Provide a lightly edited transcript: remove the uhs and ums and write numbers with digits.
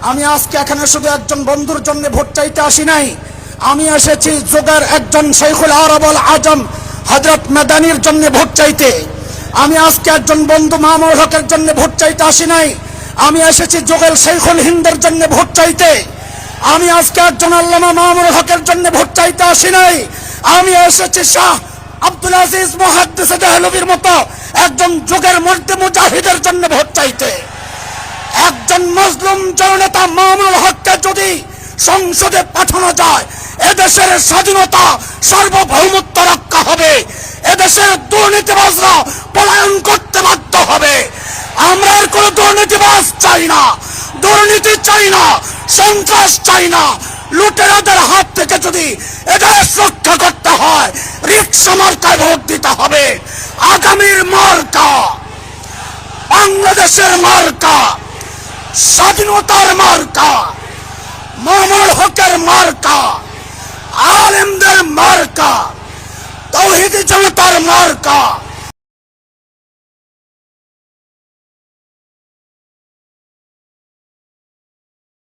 আমি আজকে এখানে শুধু একজন বন্ধুর জন্য ভোট চাইতে আসি নাই, আমি এসেছি যুগের একজন শাইখুল আরব আল আজম হযরত মাদানির জন্য ভোট চাইতে। আমি আজকে একজন বন্ধু মামুনুল হকের জন্য ভোট চাইতে আসি নাই, আমি এসেছি যুগের শাইখুল হিন্দের জন্য ভোট চাইতে। আমি আজকে একজন আল্লামা মামুনুল হকের জন্য ভোট চাইতে আসি নাই, আমি এসেছি শাহ আব্দুল আজিজ মুহাদ্দিস দেহলভির মতো একজন যুগের মধ্যে মুজাহিদের জন্য ভোট চাইতে। একজন মজলুম জননেতা মামুনুল হককে যদি সংসদে পাঠানো যায়, এদেশের স্বাধীনতা সার্বভৌমত্ব রক্ষা হবে, এদেশের দুর্নীতিবাজরা পলায়ন করতে বাধ্য হবে। আমরা আর কোনো দুর্নীতিবাজ চাই না, দুর্নীতি চাই না, সন্ত্রাস চাই না। লুটেরাদের হাত থেকে যদি এদেশ রক্ষা করতে হয়, রিকশা মার্কায় ভোট দিতে হবে। আগামীর মার্কা বাংলাদেশের মার্কা, স্বাধীনতার মার্কা, মামুনুল হকের মার্কা, আলেমদের মার্কা, তাওহীদি জনতার মার্কা।